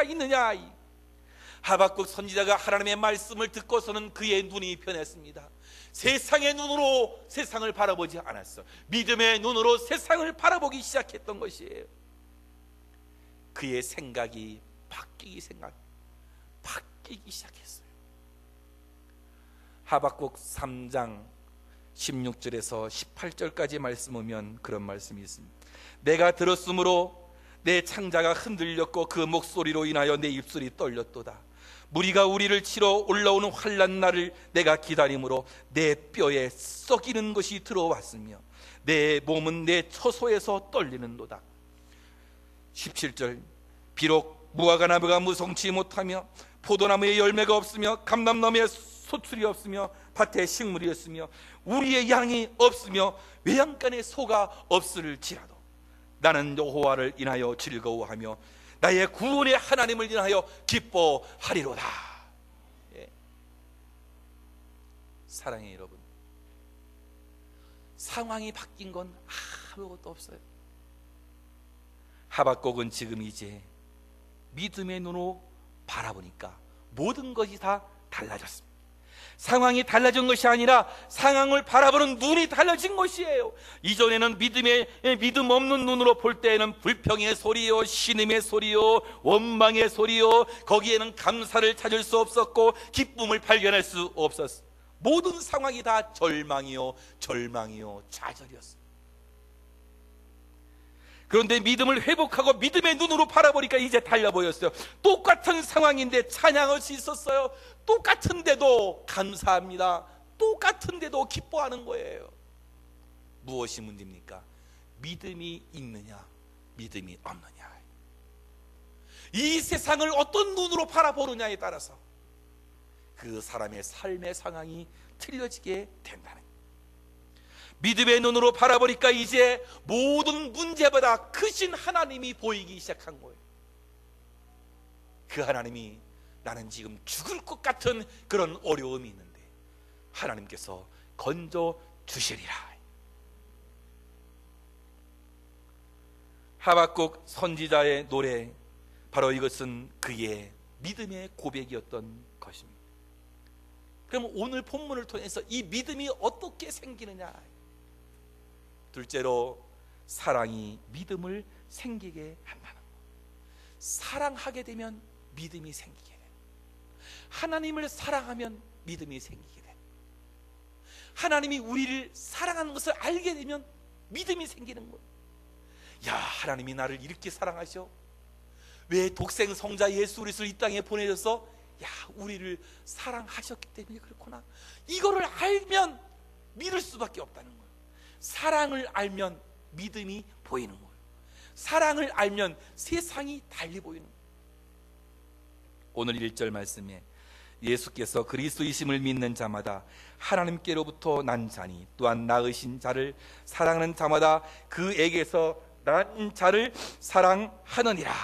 자가 있느냐? 하박국 선지자가 하나님의 말씀을 듣고서는 그의 눈이 변했습니다. 세상의 눈으로 세상을 바라보지 않았어. 믿음의 눈으로 세상을 바라보기 시작했던 것이에요. 그의 생각이 바뀌기 시작했어요. 하박국 3장 16절에서 18절까지 말씀 보면 그런 말씀이 있습니다. 내가 들었으므로 내 창자가 흔들렸고 그 목소리로 인하여 내 입술이 떨렸도다. 무리가 우리를 치러 올라오는 환난 날을 내가 기다림으로 내 뼈에 썩이는 것이 들어왔으며 내 몸은 내 처소에서 떨리는도다. 17절 비록 무화과 나무가 무성치 못하며 포도나무에 열매가 없으며 감람나무에 소출이 없으며 밭에 식물이 없으며 우리의 양이 없으며 외양간에 소가 없을지라도 나는 여호와를 인하여 즐거워하며 나의 구원의 하나님을 인하여 기뻐하리로다. 예. 사랑해 여러분, 상황이 바뀐 건 아무것도 없어요. 하박국은 지금 이제 믿음의 눈으로 바라보니까 모든 것이 다 달라졌습니다. 상황이 달라진 것이 아니라 상황을 바라보는 눈이 달라진 것이에요. 이전에는 믿음 없는 눈으로 볼 때에는 불평의 소리요, 신음의 소리요, 원망의 소리요, 거기에는 감사를 찾을 수 없었고 기쁨을 발견할 수 없었어요. 모든 상황이 다 절망이요, 좌절이었어요. 그런데 믿음을 회복하고 믿음의 눈으로 바라보니까 이제 달라 보였어요. 똑같은 상황인데 찬양할 수 있었어요. 똑같은데도 감사합니다. 똑같은데도 기뻐하는 거예요. 무엇이 문제입니까? 믿음이 있느냐, 믿음이 없느냐. 이 세상을 어떤 눈으로 바라보느냐에 따라서 그 사람의 삶의 상황이 틀려지게 된다는 거예요. 믿음의 눈으로 바라보니까 이제 모든 문제보다 크신 하나님이 보이기 시작한 거예요. 그 하나님이 나는 지금 죽을 것 같은 그런 어려움이 있는데 하나님께서 건져 주시리라. 하박국 선지자의 노래, 바로 이것은 그의 믿음의 고백이었던 것입니다. 그럼 오늘 본문을 통해서 이 믿음이 어떻게 생기느냐? 둘째로 사랑이 믿음을 생기게 한다는 것. 사랑하게 되면 믿음이 생기게 돼. 하나님을 사랑하면 믿음이 생기게 돼. 하나님이 우리를 사랑하는 것을 알게 되면 믿음이 생기는 거예요. 야, 하나님이 나를 이렇게 사랑하셔? 왜 독생 성자 예수 그리스도를 이 땅에 보내셔서 야, 우리를 사랑하셨기 때문에 그렇구나. 이거를 알면 믿을 수밖에 없다는 거예요. 사랑을 알면 믿음이 보이는 거예요. 사랑을 알면 세상이 달리 보이는 거예요. 오늘 1절 말씀에 예수께서 그리스도이심을 믿는 자마다 하나님께로부터 난 자니 또한 낳으신 자를 사랑하는 자마다 그에게서 난 자를 사랑하느니라.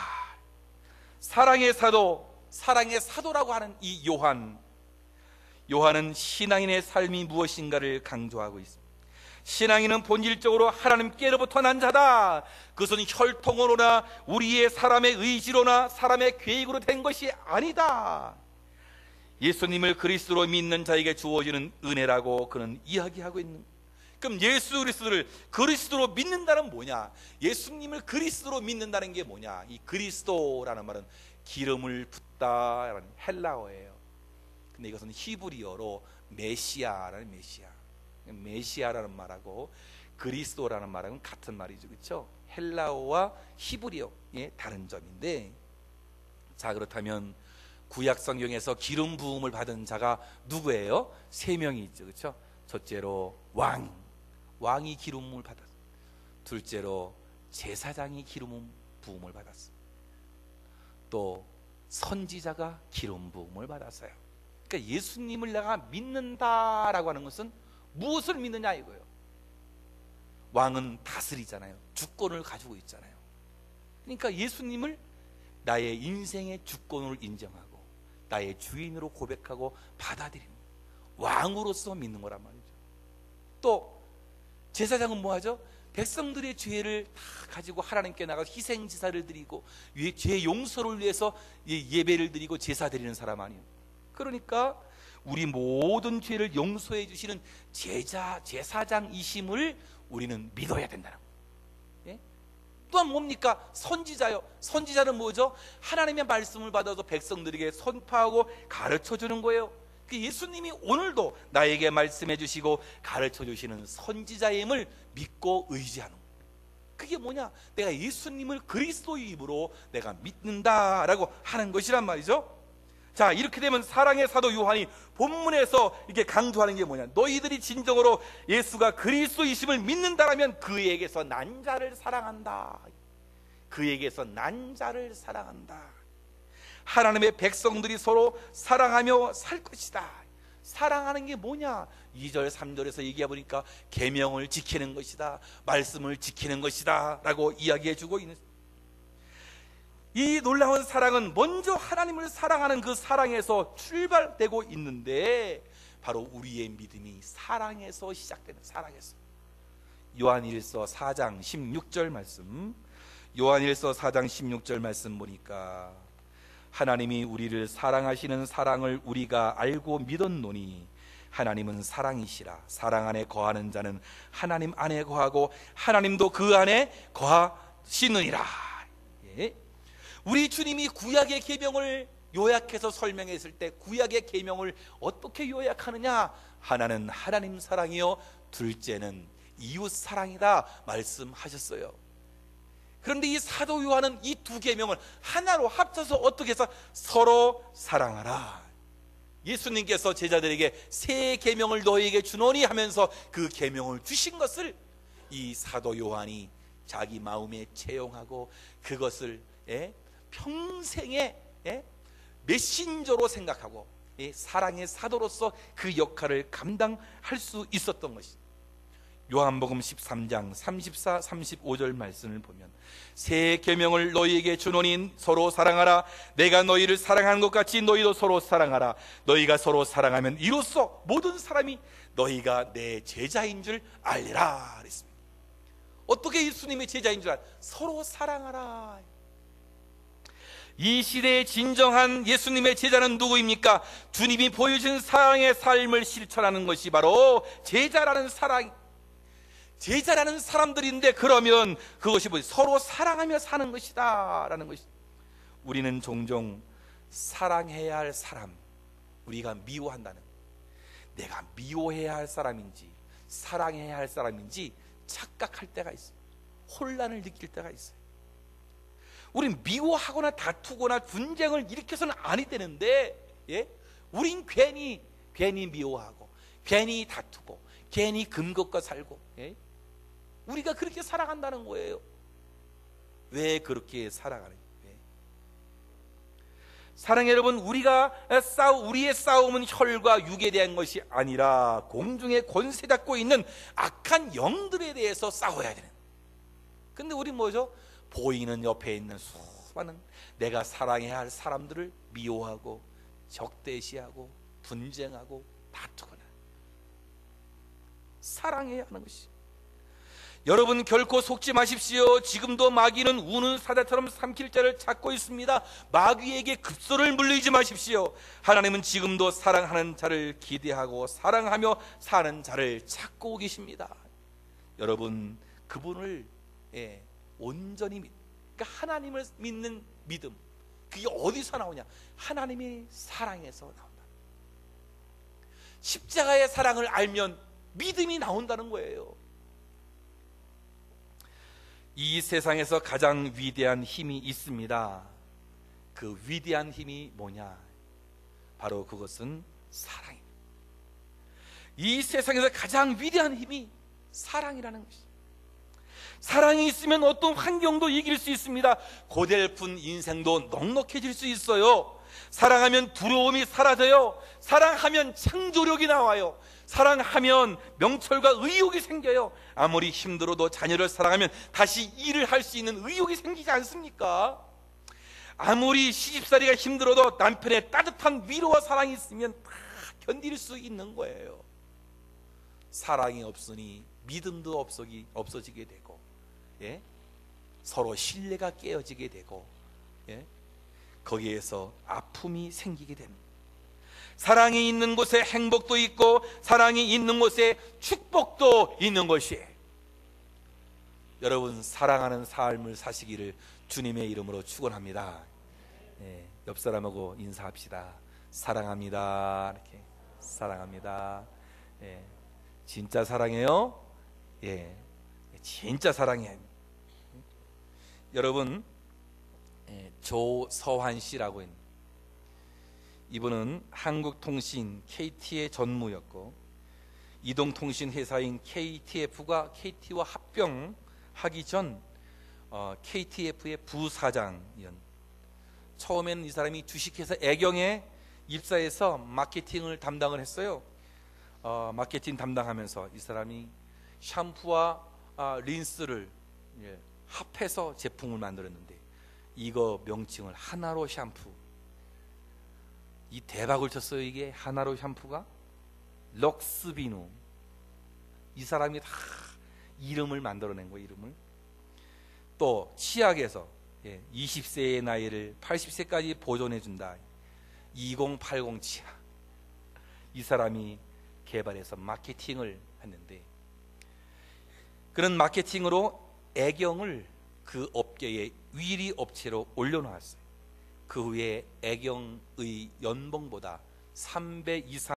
사랑의 사도라고 하는 이 요한은 신앙인의 삶이 무엇인가를 강조하고 있습니다. 신앙인은 본질적으로 하나님께로부터 난 자다. 그것은 혈통으로나 우리의 사람의 의지로나 사람의 계획으로 된 것이 아니다. 예수님을 그리스도로 믿는 자에게 주어지는 은혜라고 그는 이야기하고 있는 거예요. 그럼 예수 그리스도를 그리스도로 믿는다는 뭐냐? 예수님을 그리스도로 믿는다는 게 뭐냐? 이 그리스도라는 말은 기름을 붓다라는 헬라어예요. 근데 이것은 히브리어로 메시아라는 메시아라는 말하고 그리스도라는 말하고는 같은 말이죠, 그렇죠? 헬라어와 히브리어의 다른 점인데, 자, 그렇다면 구약 성경에서 기름 부음을 받은 자가 누구예요? 3명이 있죠, 그렇죠? 첫째로 왕이 기름 부음을 받았어요. 둘째로 제사장이 기름 부음을 받았어요. 또 선지자가 기름 부음을 받았어요. 그러니까 예수님을 내가 믿는다라고 하는 것은 무엇을 믿느냐 이거예요. 왕은 다스리잖아요. 주권을 가지고 있잖아요. 그러니까 예수님을 나의 인생의 주권을 인정하고 나의 주인으로 고백하고 받아들이는 왕으로서 믿는 거란 말이죠. 또 제사장은 뭐하죠? 백성들의 죄를 다 가지고 하나님께 나가서 희생제사를 드리고 죄 용서를 위해서 예배를 드리고 제사 드리는 사람 아니에요. 그러니까 우리 모든 죄를 용서해 주시는 제사장이심을 우리는 믿어야 된다는 거예요. 예? 또한 뭡니까? 선지자요. 선지자는 뭐죠? 하나님의 말씀을 받아서 백성들에게 선포하고 가르쳐 주는 거예요. 그 예수님이 오늘도 나에게 말씀해 주시고 가르쳐 주시는 선지자임을 믿고 의지하는 거예요. 그게 뭐냐? 내가 예수님을 그리스도의 입으로 내가 믿는다라고 하는 것이란 말이죠. 자, 이렇게 되면 사랑의 사도 요한이 본문에서 이렇게 강조하는 게 뭐냐? 너희들이 진정으로 예수가 그리스도이심을 믿는다라면 그에게서 난 자를 사랑한다. 그에게서 난 자를 사랑한다. 하나님의 백성들이 서로 사랑하며 살 것이다. 사랑하는 게 뭐냐? 2절 3절에서 얘기해 보니까 계명을 지키는 것이다, 말씀을 지키는 것이다 라고 이야기해 주고 있는, 이 놀라운 사랑은 먼저 하나님을 사랑하는 그 사랑에서 출발되고 있는데, 바로 우리의 믿음이 사랑에서 시작되는, 사랑에서. 요한일서 4장 16절 말씀, 요한일서 4장 16절 말씀 보니까 하나님이 우리를 사랑하시는 사랑을 우리가 알고 믿었노니 하나님은 사랑이시라. 사랑 안에 거하는 자는 하나님 안에 거하고 하나님도 그 안에 거하시느니라. 예. 우리 주님이 구약의 계명을 요약해서 설명했을 때 구약의 계명을 어떻게 요약하느냐? 하나는 하나님 사랑이요 둘째는 이웃 사랑이다 말씀하셨어요. 그런데 이 사도 요한은 이 두 계명을 하나로 합쳐서 어떻게 해서 서로 사랑하라. 예수님께서 제자들에게 새 계명을 너희에게 주노니 하면서 그 계명을 주신 것을 이 사도 요한이 자기 마음에 채용하고 그것을 평생의 메신저로 생각하고 사랑의 사도로서 그 역할을 감당할 수 있었던 것입니다. 요한복음 13장 34, 35절 말씀을 보면 새 계명을 너희에게 주노니 서로 사랑하라. 내가 너희를 사랑한 것 같이 너희도 서로 사랑하라. 너희가 서로 사랑하면 이로써 모든 사람이 너희가 내 제자인 줄 알리라 그랬습니다. 어떻게 예수님의 제자인 줄 알아? 서로 사랑하라. 이 시대의 진정한 예수님의 제자는 누구입니까? 주님이 보여준 사랑의 삶을 실천하는 것이 바로 제자라는 사랑, 제자라는 사람들인데, 그러면 그것이 뭐지? 서로 사랑하며 사는 것이다 라는 것이. 우리는 종종 사랑해야 할 사람, 우리가 미워한다는, 내가 미워해야 할 사람인지 사랑해야 할 사람인지 착각할 때가 있어요. 혼란을 느낄 때가 있어요. 우린 미워하거나 다투거나 분쟁을 일으켜서는 아니 되는데, 우린 괜히 미워하고 괜히 다투고 괜히 금것과 살고, 우리가 그렇게 살아간다는 거예요. 왜 그렇게 살아가는지. 사랑해 여러분, 우리의 싸움은 혈과 육에 대한 것이 아니라 공중에 권세 잡고 있는 악한 영들에 대해서 싸워야 되는. 근데 우리 뭐죠? 보이는 옆에 있는 수많은 내가 사랑해야 할 사람들을 미워하고 적대시하고 분쟁하고 다투거나. 사랑해야 하는 것이. 여러분 결코 속지 마십시오. 지금도 마귀는 우는 사자처럼 삼킬 자를 찾고 있습니다. 마귀에게 급소를 물리지 마십시오. 하나님은 지금도 사랑하는 자를 기대하고 사랑하며 사는 자를 찾고 계십니다. 여러분 그분을 온전히 그러니까 하나님을 믿는 믿음, 그게 어디서 나오냐? 하나님의 사랑에서 나온다. 십자가의 사랑을 알면 믿음이 나온다는 거예요. 이 세상에서 가장 위대한 힘이 있습니다. 그 위대한 힘이 뭐냐? 바로 그것은 사랑입니다. 이 세상에서 가장 위대한 힘이 사랑이라는 것입니다. 사랑이 있으면 어떤 환경도 이길 수 있습니다. 고달픈 인생도 넉넉해질 수 있어요. 사랑하면 두려움이 사라져요. 사랑하면 창조력이 나와요. 사랑하면 명철과 의욕이 생겨요. 아무리 힘들어도 자녀를 사랑하면 다시 일을 할 수 있는 의욕이 생기지 않습니까? 아무리 시집살이가 힘들어도 남편의 따뜻한 위로와 사랑이 있으면 다 견딜 수 있는 거예요. 사랑이 없으니 믿음도 없어지게 되고 예? 서로 신뢰가 깨어지게 되고, 예? 거기에서 아픔이 생기게 됩니다. 사랑이 있는 곳에 행복도 있고 사랑이 있는 곳에 축복도 있는 것이에요. 여러분, 사랑하는 삶을 사시기를 주님의 이름으로 축원합니다. 예, 옆 사람하고 인사합시다. 사랑합니다. 이렇게 사랑합니다. 예, 진짜 사랑해요. 예, 진짜 사랑해. 여러분, 조서환 씨라고 있는, 이분은 한국통신 KT의 전무였고 이동통신 회사인 KTF가 KT와 합병하기 전 KTF의 부사장이었. 처음에는 이 사람이 주식회사 애경에 입사해서 마케팅을 담당을 했어요. 마케팅 담당하면서 이 사람이 샴푸와 린스를 합해서 제품을 만들었는데, 이거 명칭을 하나로 샴푸. 이 대박을 쳤어요. 이게 하나로 샴푸가 럭스비누. 이 사람이 다 이름을 만들어낸 거예요. 이름을. 또 치약에서 20세의 나이를 80세까지 보존해 준다. 2080 치약. 이 사람이 개발해서 마케팅을 했는데, 그런 마케팅으로 애경을 그 업계의 위리 업체로 올려놓았어요. 그 후에 애경의 연봉보다 3배 이상